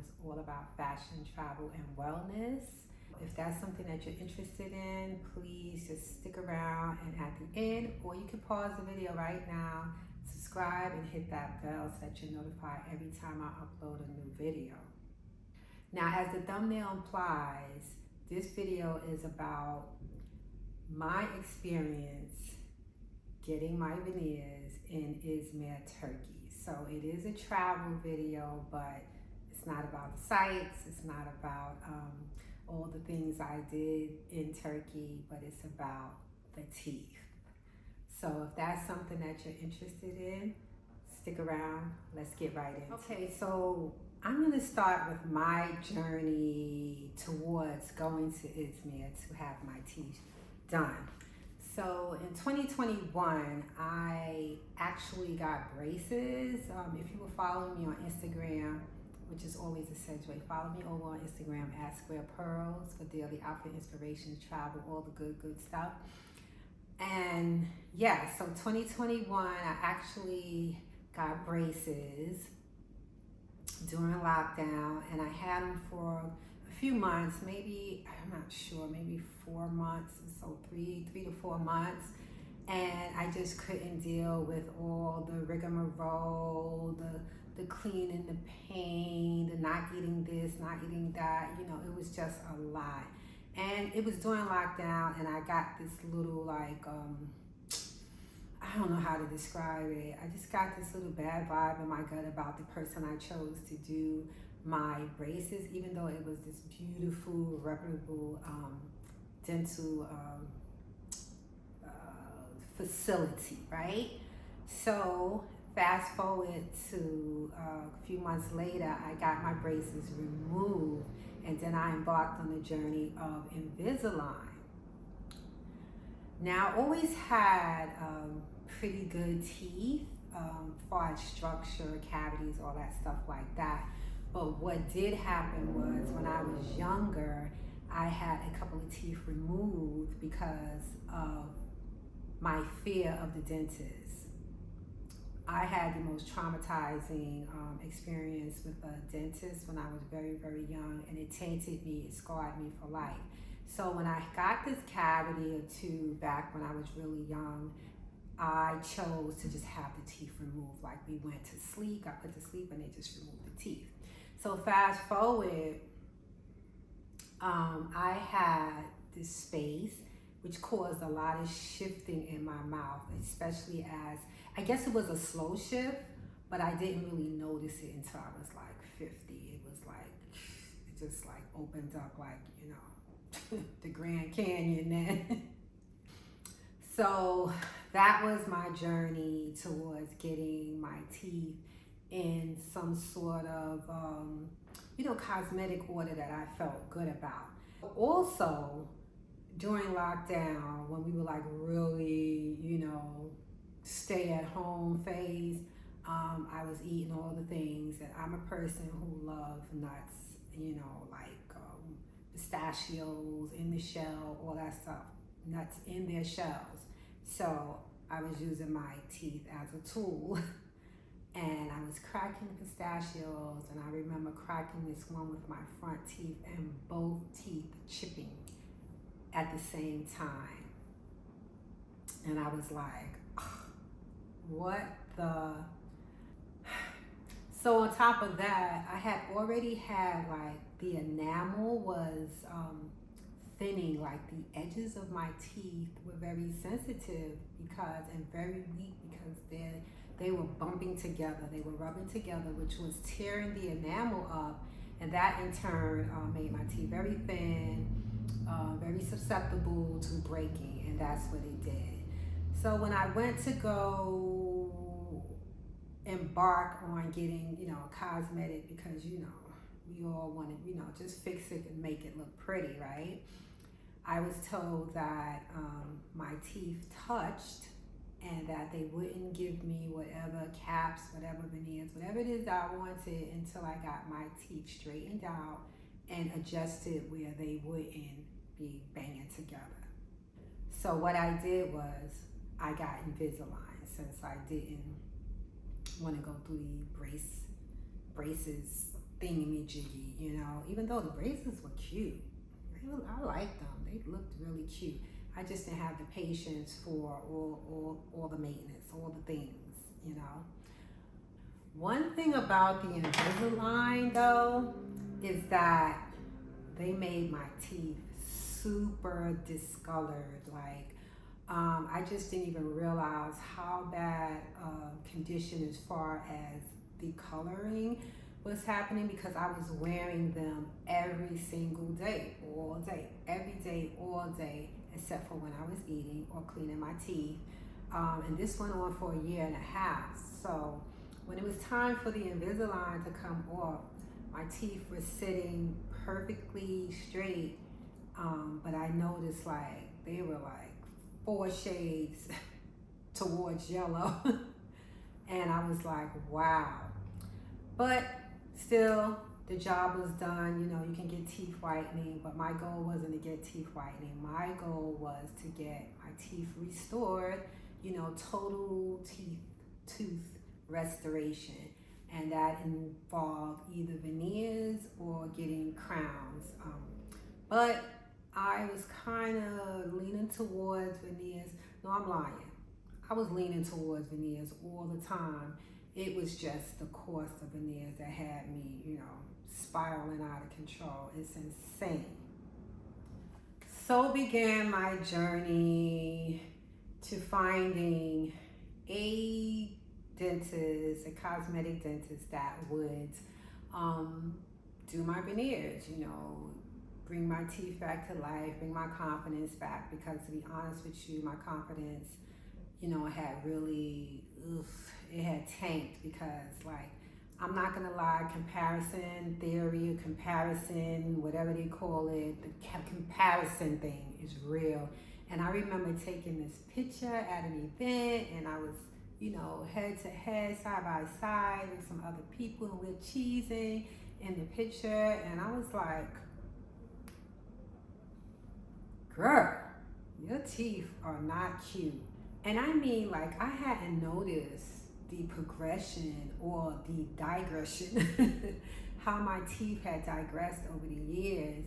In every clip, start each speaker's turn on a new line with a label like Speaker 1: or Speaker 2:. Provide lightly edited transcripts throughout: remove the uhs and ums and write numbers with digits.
Speaker 1: is all about fashion, travel, and wellness. If that's something that you're interested in, please just stick around, and at the end, or you can pause the video right now, subscribe and hit that bell so that you're notified every time I upload a new video. Now, as the thumbnail implies, this video is about my experience getting my veneers in Izmir, Turkey. So it is a travel video, but it's not about the sights, it's not about all the things I did in Turkey, but it's about the teeth. So if that's something that you're interested in, stick around, let's get right in. Okay, so I'm gonna start with my journey towards going to Izmir to have my teeth done. So in 2021, I actually got braces. If you were following me on Instagram, which is always a segue, follow me over on Instagram at Square Pearls for daily outfit inspiration, travel, all the good stuff. And yeah, so 2021, I actually got braces during lockdown, and I had them for a few months, maybe, I'm not sure, maybe 4 months, so three to 4 months. And I just couldn't deal with all the rigmarole, the cleaning, the pain, the not eating this, not eating that, you know, it was just a lot. And it was during lockdown, and I got this little like, I don't know how to describe it. I just got this little bad vibe in my gut about the person I chose to do my braces, even though it was this beautiful, reputable dental facility, right? So fast forward to a few months later, I got my braces removed, and then I embarked on the journey of Invisalign. Now, I always had pretty good teeth, far as structure, cavities, all that stuff like that. But what did happen was when I was younger, I had a couple of teeth removed because of my fear of the dentist. I had the most traumatizing experience with a dentist when I was very, very young, and it tainted me, it scarred me for life. So when I got this cavity or two back when I was really young, I chose to just have the teeth removed. Like, we went to sleep, I put to sleep, and they just removed the teeth. So fast forward, I had this space which caused a lot of shifting in my mouth, especially as, I guess it was a slow shift, but I didn't really notice it until I was like 50. It was like, it just like opened up like, you know, the Grand Canyon then. So that was my journey towards getting my teeth in some sort of, you know, cosmetic order that I felt good about. Also, during lockdown, when we were like really, you know, stay at home phase, I was eating all the things that I'm a person who loves nuts, you know, like pistachios in the shell, all that stuff, nuts in their shells. So I was using my teeth as a tool. And I was cracking pistachios, and I remember cracking this one with my front teeth and both teeth chipping at the same time. And I was like, what the? So on top of that, I had already had like the enamel was thinning, like the edges of my teeth were very sensitive because, and very weak because they were bumping together, they were rubbing together, which was tearing the enamel up, and that in turn made my teeth very thin, very susceptible to breaking, and that's what it did. So when I went to go embark on getting, you know, cosmetic, because, you know, we all want to, you know, just fix it and make it look pretty, right? I was told that my teeth touched and that they wouldn't give me whatever caps, whatever veneers, whatever it is that I wanted until I got my teeth straightened out and adjusted where they wouldn't be banging together. So what I did was I got Invisalign since I didn't want to go through the braces thingamajiggy, you know, even though the braces were cute. I liked them. They looked really cute. I just didn't have the patience for all the maintenance, all the things, you know. One thing about the Invisalign though is that they made my teeth super discolored. Like, I just didn't even realize how bad condition as far as the coloring was happening, because I was wearing them every single day, all day, every day, all day, except for when I was eating or cleaning my teeth. And this went on for 1.5 years. So when it was time for the Invisalign to come off, my teeth were sitting perfectly straight, but I noticed like they were like 4 shades towards yellow. And I was like, wow. But still, the job was done. You know, you can get teeth whitening, but my goal wasn't to get teeth whitening. My goal was to get my teeth restored, you know, total tooth restoration. And that involved either veneers or getting crowns. But I was kind of leaning towards veneers. No, I'm lying. I was leaning towards veneers all the time. It was just the cost of veneers that had me, you know, spiraling out of control. It's insane. So began my journey to finding a dentist, a cosmetic dentist that would do my veneers, you know, bring my teeth back to life, bring my confidence back, because to be honest with you, my confidence, you know, had really, it had tanked, because like, I'm not gonna lie, comparison theory or comparison, whatever they call it, the comparison thing is real. And I remember taking this picture at an event, and I was, you know, head to head, side by side with some other people, and we're cheesing in the picture, and I was like, girl, your teeth are not cute. And I mean, like, I hadn't noticed the progression or the digression, how my teeth had digressed over the years,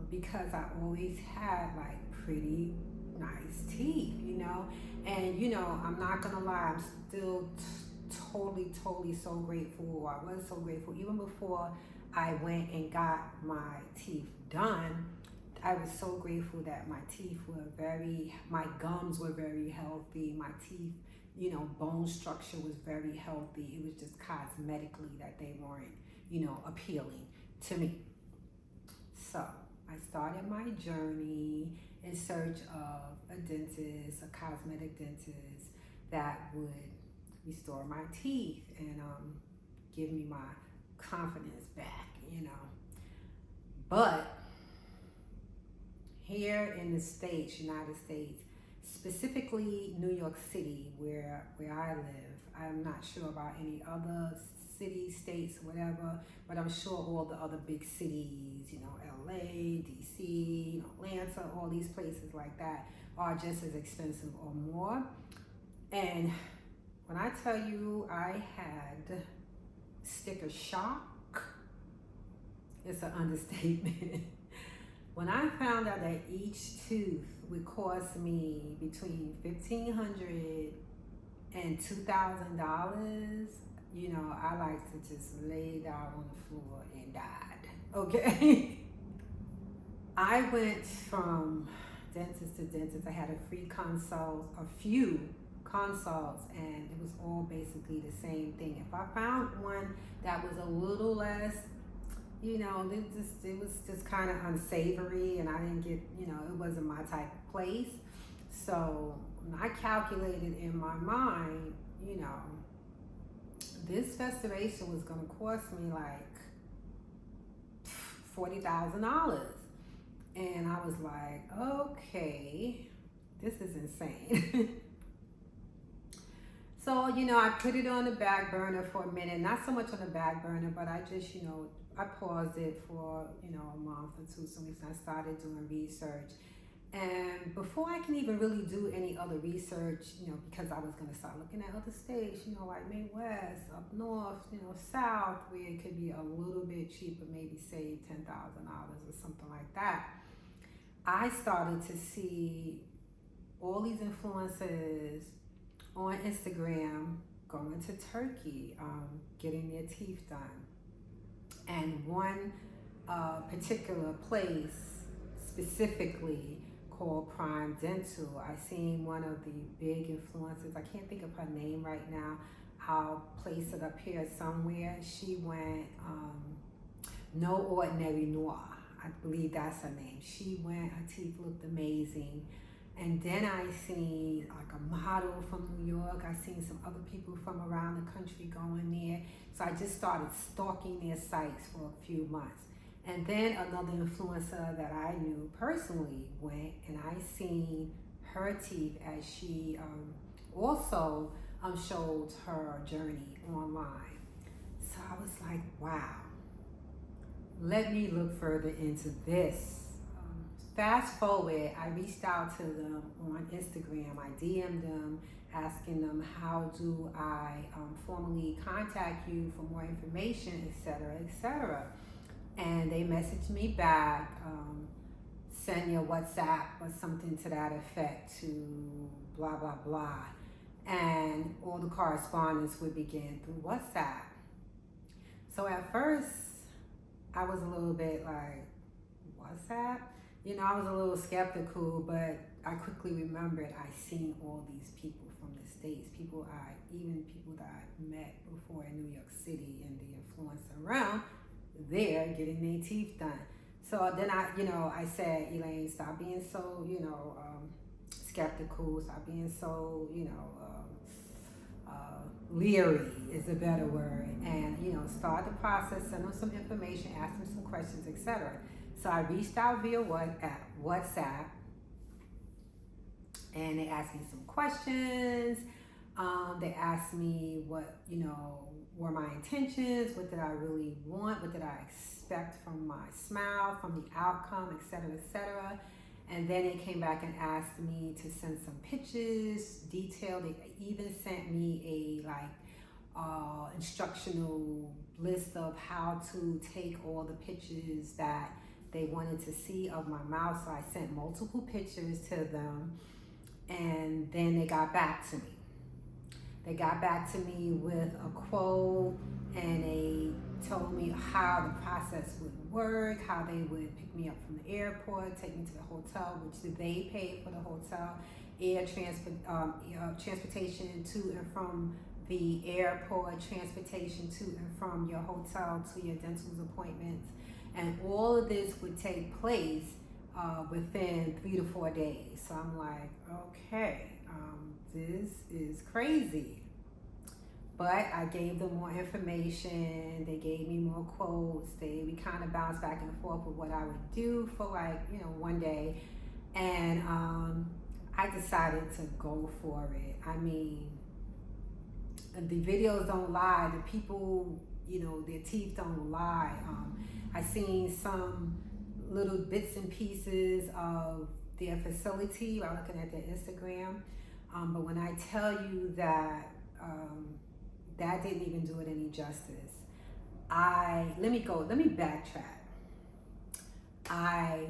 Speaker 1: because I always had like pretty nice teeth, you know. And you know, I'm not gonna lie, I'm still totally so grateful. I was so grateful even before I went and got my teeth done. I was so grateful that my teeth were my gums were very healthy, my teeth, you know, bone structure was very healthy. It was just cosmetically that they weren't, you know, appealing to me. So I started my journey in search of a dentist, a cosmetic dentist that would restore my teeth and give me my confidence back, you know. But here in the States, United States, specifically New York City, where I live, I'm not sure about any other cities, states, whatever, but I'm sure all the other big cities, you know, LA, DC, you know, Atlanta, all these places like that are just as expensive or more. And when I tell you I had sticker shock, it's an understatement. When I found out that each tooth would cost me between $1,500 and $2,000, you know, I like to just lay down on the floor and died, okay? I went from dentist to dentist. I had a few consults, and it was all basically the same thing. If I found one that was a little less, you know, it was just kind of unsavory, and I didn't get, you know, it wasn't my type of place. So I calculated in my mind, you know, this restoration was going to cost me like $40,000. And I was like, okay, this is insane. So, you know, I put it on the back burner for a minute, not so much on the back burner, but I just, you know, I paused it for, you know, a month or two, so I started doing research. And before I can even really do any other research, because I was going to start looking at other states, like Midwest, up north, south, where it could be a little bit cheaper, maybe save $10,000 or something like that. I started to see all these influencers on Instagram going to Turkey, getting their teeth done. And one particular place specifically called Prime Dental. I seen one of the big influencers, I can't think of her name right now, I'll place it up here somewhere. She went No Ordinary Noir, I believe that's her name. She went, her teeth looked amazing. And then I seen like a model from New York. I seen some other people from around the country going there. So I just started stalking their sites for a few months. And then another influencer that I knew personally went, and I seen her teeth as she also showed her journey online. So I was like, wow, let me look further into this. Fast forward, I reached out to them on Instagram. I DM'd them, asking them how do I formally contact you for more information, etc., etc. And they messaged me back, send your WhatsApp or something to that effect to blah, blah, blah. And all the correspondence would begin through WhatsApp. So at first, I was a little bit like, WhatsApp? I was a little skeptical, but I quickly remembered I seen all these people from the States, even people that I met before in New York City in the influencer realm, there getting their teeth done. So then I said, Elaine, stop being so, skeptical, stop being so, leery is a better word, and start the process, send them some information, ask them some questions, etc. So I reached out via WhatsApp, and they asked me some questions. They asked me what were my intentions, what did I really want, what did I expect from my smile, from the outcome, etc., etc. And then they came back and asked me to send some pictures, detailed. They even sent me a instructional list of how to take all the pictures that they wanted to see of my mouth. So I sent multiple pictures to them, and then they got back to me. They got back to me with a quote, and they told me how the process would work, how they would pick me up from the airport, take me to the hotel, which they paid for the hotel, transportation to and from the airport, transportation to and from your hotel to your dental appointments. And all of this would take place within 3 to 4 days. So I'm like, okay, this is crazy. But I gave them more information. They gave me more quotes. We kind of bounced back and forth with what I would do for one day. And I decided to go for it. I mean, the videos don't lie. The people, their teeth don't lie. I seen some little bits and pieces of their facility while looking at their Instagram. But when I tell you that that didn't even do it any justice. Let me backtrack. I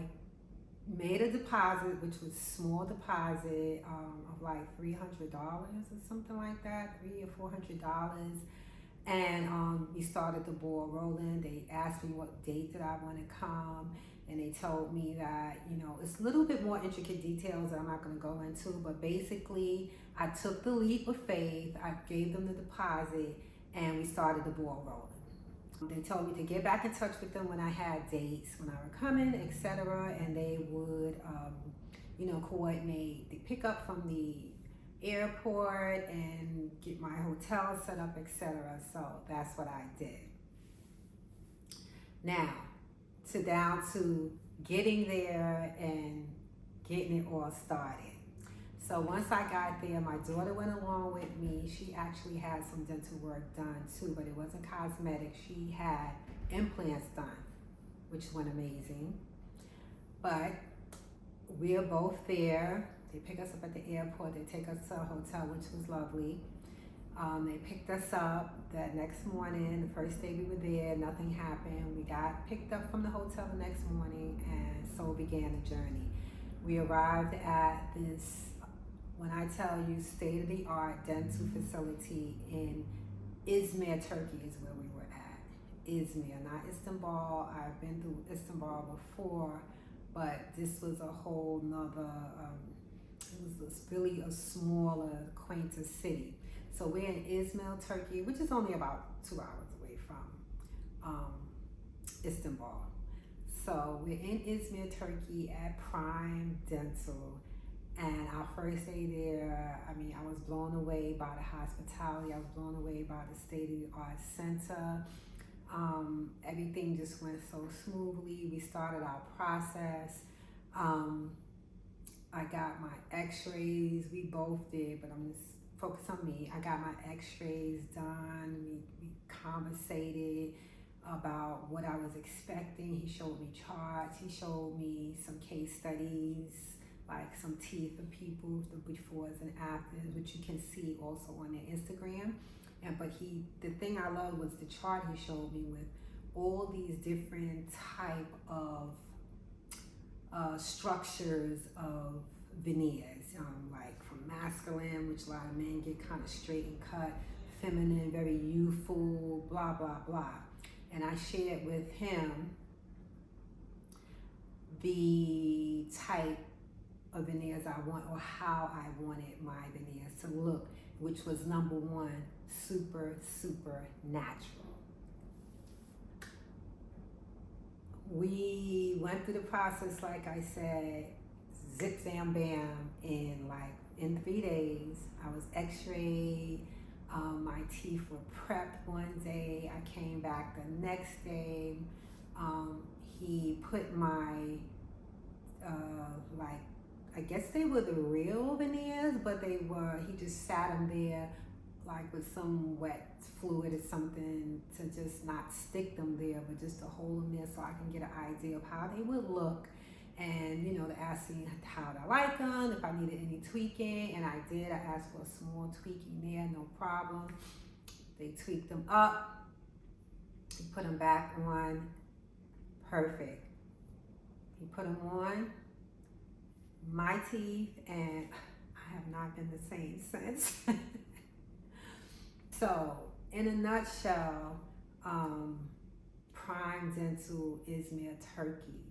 Speaker 1: made a deposit, which was small deposit of like $300 or something like that, $300 or $400. And we started the ball rolling. They asked me what date did I want to come, and they told me that, it's a little bit more intricate details that I'm not going to go into, but basically I took the leap of faith. I gave them the deposit, and we started the ball rolling. They told me to get back in touch with them when I had dates, when I were coming, etc., and they would, coordinate the pickup from the airport and get my hotel set up, etc. So that's what I did. Now, down to getting there and getting it all started. So once I got there, my daughter went along with me. She actually had some dental work done too, but it wasn't cosmetic. She had implants done, which went amazing. But We are both there. They pick us up at the airport. They take us to a hotel, which was lovely. They picked us up that next morning. The first day we were there, nothing happened. We got picked up from the hotel the next morning, and so began the journey. We arrived at this, when I tell you, state-of-the-art dental facility in Izmir, Turkey is where we were at. Izmir, not Istanbul. I've been through Istanbul before, but this was a whole nother, it was really a smaller, quainter city. So we're in Izmir, Turkey, which is only about 2 hours away from Istanbul. So we're in Izmir, Turkey at Prime Dental. And our first day there, I mean, I was blown away by the hospitality. I was blown away by the state-of-the-art center. Everything just went so smoothly. We started our process. I got my x-rays. We both did, but I'm just focus on me. I got my x-rays done. We conversated about what I was expecting. He showed me charts. He showed me some case studies, like some teeth of people, the befores and afters, which you can see also on their Instagram. But the thing I loved was the chart he showed me with all these different type of structures of veneers, like from masculine, which a lot of men get kind of straight and cut, feminine, very youthful, blah, blah, blah. And I shared with him the type of veneers I want, or how I wanted my veneers to look, which was number one, super, super natural. We went through the process, like I said, zip, zam, bam, in 3 days. I was x-rayed. My teeth were prepped one day. I came back the next day. He put my, I guess they were the real veneers, but he just sat them there like with some wet fluid or something to just not stick them there, but just to hold them there so I can get an idea of how they would look. And, to ask me how I like them, if I needed any tweaking, and I did. I asked for a small tweaking there, no problem. They tweaked them up, he put them back on, perfect. He put them on my teeth, and I have not been the same since. So, in a nutshell, Prime Dental Izmir, Turkey.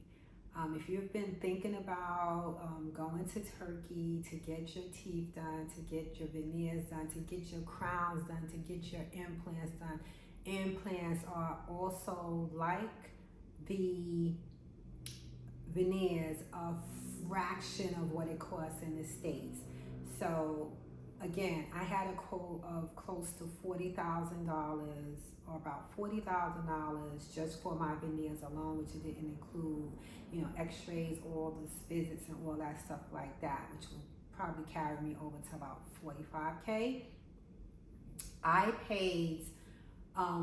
Speaker 1: If you've been thinking about going to Turkey to get your teeth done, to get your veneers done, to get your crowns done, to get your implants done, implants are also like the veneers, a fraction of what it costs in the States. So again, I had a quote of close to $40,000, or about $40,000 just for my veneers alone, which it didn't include, x-rays, all the visits and all that stuff like that, which will probably carry me over to about $45K. I paid,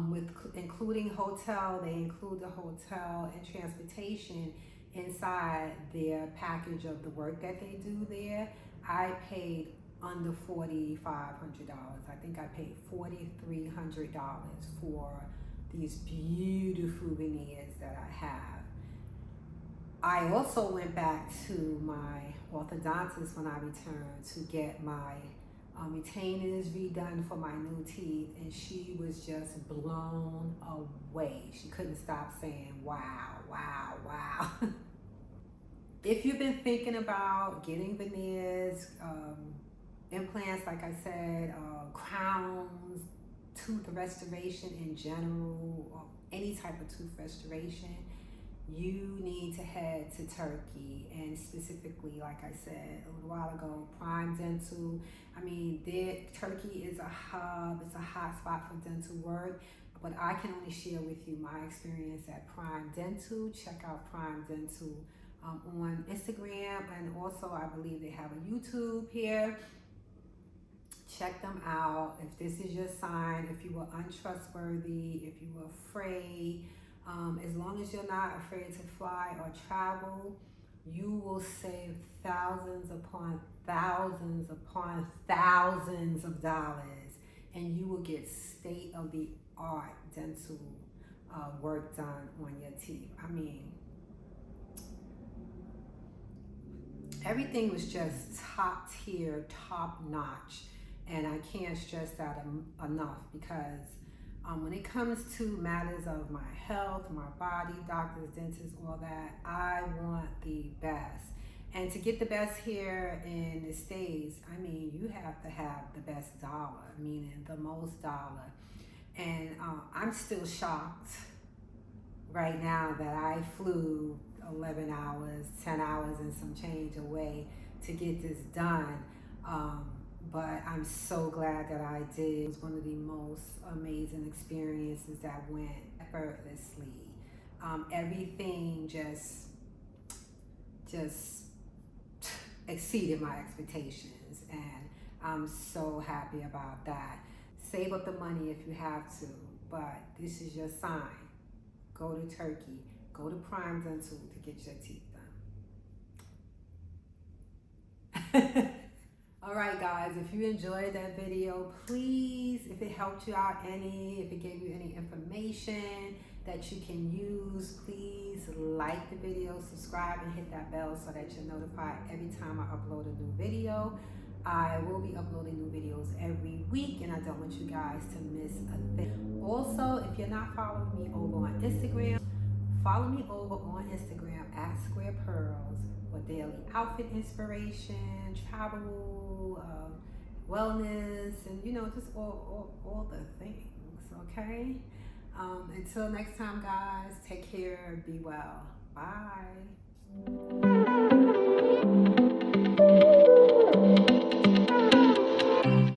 Speaker 1: with including hotel, they include the hotel and transportation inside their package of the work that they do there. I paid under $4,500. I think I paid $4,300 for these beautiful veneers that I have. I also went back to my orthodontist when I returned to get my retainers redone for my new teeth, and she was just blown away. She couldn't stop saying, wow, wow, wow. If you've been thinking about getting veneers, implants, like I said, crowns, tooth restoration in general, or any type of tooth restoration, you need to head to Turkey, and specifically, like I said a little while ago, Prime Dental. I mean, Turkey is a hub, it's a hot spot for dental work, but I can only share with you my experience at Prime Dental. Check out Prime Dental on Instagram, and also I believe they have a YouTube here. Check them out. If this is your sign, if you were untrustworthy, if you were afraid, as long as you're not afraid to fly or travel, you will save thousands upon thousands upon thousands of dollars, and you will get state-of-the-art dental work done on your teeth. I mean, everything was just top tier, top notch, and I can't stress that enough, because when it comes to matters of my health, my body, doctors, dentists, all that, I want the best. And to get the best here in the States, I mean, you have to have the best dollar, meaning the most dollar. And I'm still shocked right now that I flew 11 hours, 10 hours and some change away to get this done. But I'm so glad that I did. It was one of the most amazing experiences that went effortlessly. Everything just exceeded my expectations, and I'm so happy about that. Save up the money if you have to, but this is your sign. Go to Turkey, go to Prime Dental to get your teeth done. All right, guys, if you enjoyed that video, please, if it helped you out any, if it gave you any information that you can use, please like the video, subscribe, and hit that bell so that you're notified every time I upload a new video. I will be uploading new videos every week, and I don't want you guys to miss a thing. Also, if you're not following me over on Instagram, follow me over on Instagram at Square Pearls for daily outfit inspiration, travel, wellness, and just all the things, okay? Until next time, guys, take care, be well. Bye.